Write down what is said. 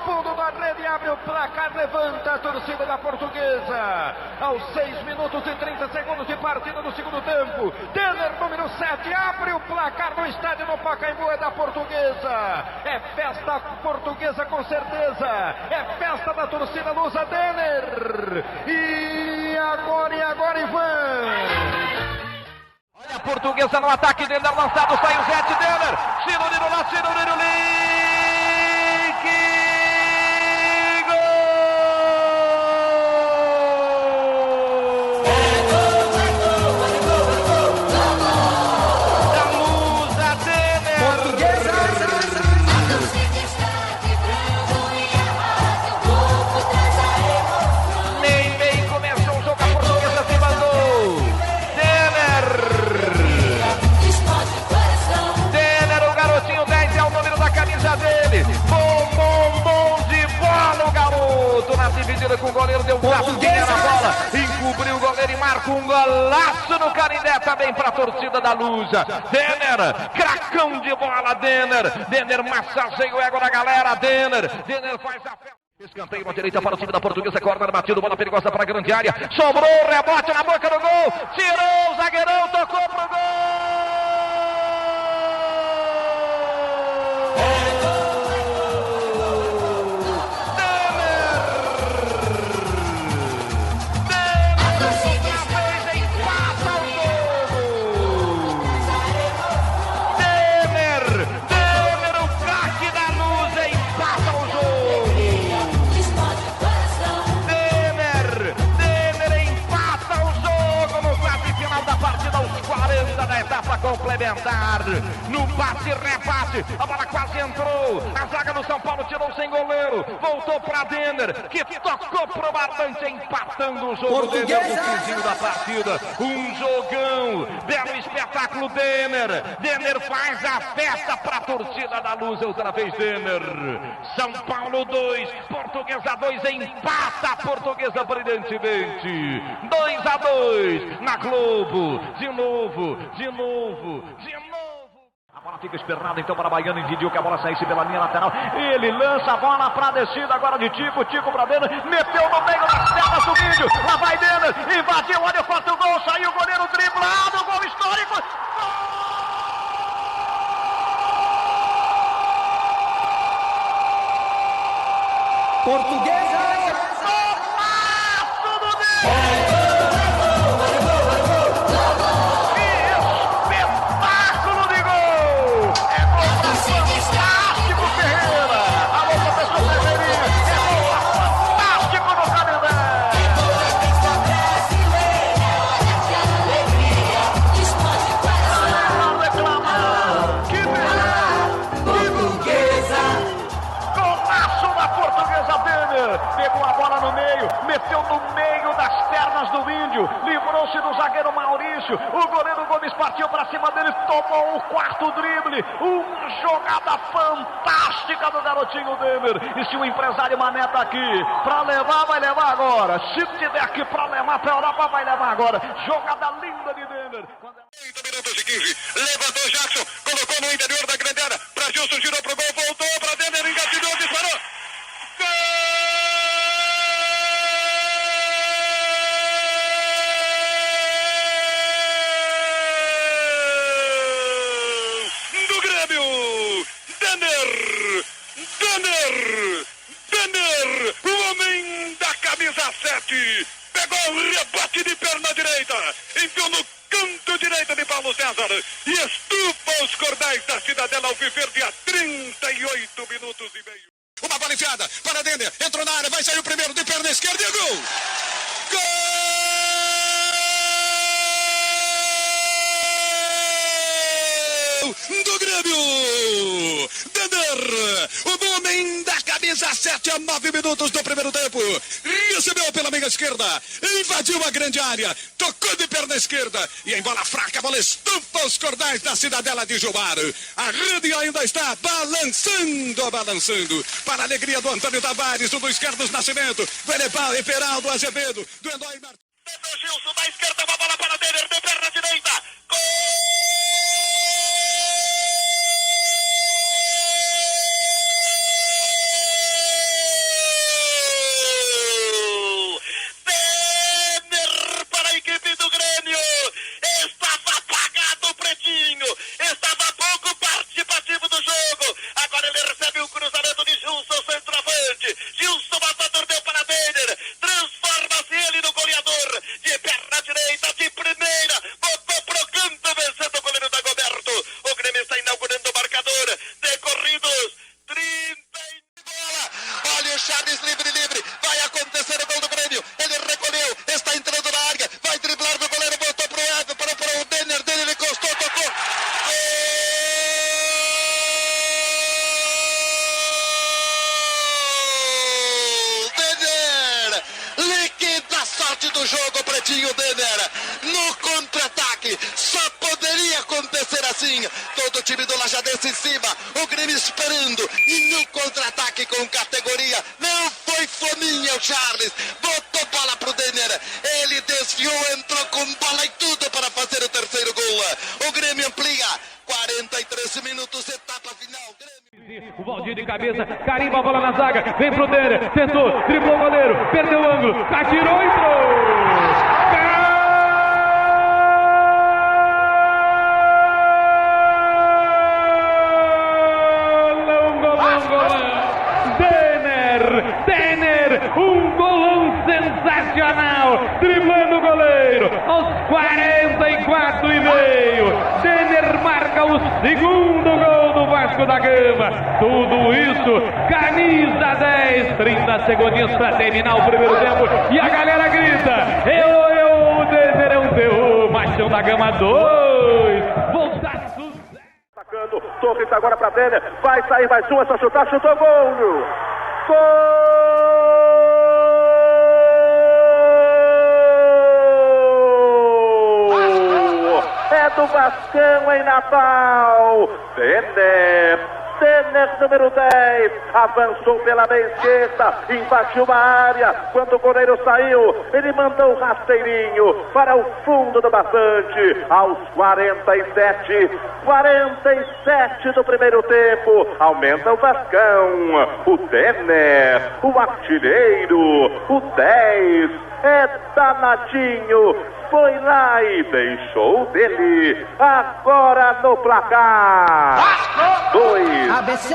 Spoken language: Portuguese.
fundo da rede, abre o placar, levanta a torcida da Portuguesa. Aos 6 minutos e 30 segundos de partida do segundo tempo, Denner, número 7, abre o placar no estádio do Pacaembu, é da Portuguesa. É festa portuguesa com certeza, é festa da torcida lusa, Denner. E agora, Ivan. Olha a Portuguesa no ataque, Denner lançado, sai o Zete, Denner. Ciruliro lá, Ciruliro Link. Com o goleiro, deu um tapinha na bola, encobriu o goleiro e marca um golaço no Canindé, também para a torcida da Lusa. Denner, cracão de bola, Denner massageia o ego da galera, Denner faz a festa. Escanteio na direita para o time da Portuguesa, corner batido, bola perigosa para a grande área, sobrou, rebote na boca do gol, tirou o zagueirão, tocou pro gol! Complementar, no bate-rebate, a bola quase entrou, a zaga do São Paulo tirou sem goleiro, voltou para Denner, que tocou pro barbante, empatando o jogo. Denner no finzinho da partida, um jogão, belo espetáculo, Denner faz a festa para a torcida da Luz, outra vez Denner. São Paulo 2, Portuguesa 2, empata a Portuguesa brilhantemente, 2-2 na Globo, de novo. A bola fica esperada então para Baiano, impediu que a bola saísse pela linha lateral. Ele lança a bola para a descida agora de Tico para Denner, meteu no meio das pernas do vídeo. Lá vai Denner, invadiu, olha o quarto gol, saiu o goleiro driblado, gol histórico. Gol! Portuguesa! Golaço do Denner! Pegou a bola no meio, meteu no meio das pernas do Índio, livrou-se do zagueiro Maurício, o goleiro Gomes partiu para cima dele, tomou o quarto drible, uma jogada fantástica do garotinho Denner. E se o empresário Mané tá aqui para levar, vai levar agora. Se tiver aqui para levar para a Europa, vai levar agora. Jogada linda de Denner. 30 minutos e 15, levantou Jackson, colocou no interior da grande área, para Gilson, girou pro gol, voltou para Denner, engatilhou, disparou. Denner, o homem da camisa 7, pegou o rebote de perna direita, enfiou no canto direito de Paulo César e estufa os cordéis da Cidadela Alviverde a 38 minutos e meio. Uma bola enfiada para Denner, entrou na área, vai sair o primeiro de perna esquerda e gol! Gol! Do Grêmio! Denner, o homem da camisa 7 a 9 minutos do primeiro tempo, recebeu pela meia esquerda, invadiu a grande área, tocou de perna esquerda e em bola fraca, a bola estufa os cordais da Cidadela de Gilmar. A rede ainda está balançando, para a alegria do Antônio Tavares, do Luiz Carlos Nascimento, do Everaldo Azevedo, do Eloy Martins. Gilson da esquerda, uma bola para Denner, de perna direita, gol! assim, todo o time do Lajadense em cima, o Grêmio esperando, e no contra-ataque com categoria, não foi fominha o Charles, botou bola pro Denner, ele desviou, entrou com bola e tudo para fazer o terceiro gol. O Grêmio amplia, 43 minutos, etapa final. Grêmio. O Valdir de cabeça, carimba a bola na zaga, vem pro Denner, tentou, driblou o goleiro, perdeu o ângulo, atirou, entrou! Denner, um golão sensacional, driblando o goleiro, aos 44 e meio, Denner marca o segundo gol do Vasco da Gama, tudo isso, camisa 10, 30 segundinhos para terminar o primeiro tempo, e a galera grita, o Denner é um terror, Machão da Gama 2, voltaço. Torres agora para Denner, vai sair mais uma, só chutar, chutou, gol! Gol! É do Vascão em Natal! Denner, número 10, avançou pela meia esquerda, invadiu a área, quando o goleiro saiu, ele mandou o rasteirinho para o fundo do bastante, aos 47 do primeiro tempo, aumenta o Vascão, o Denner, o artilheiro, o 10, é danadinho, foi lá e deixou dele, agora no placar, 2. ABC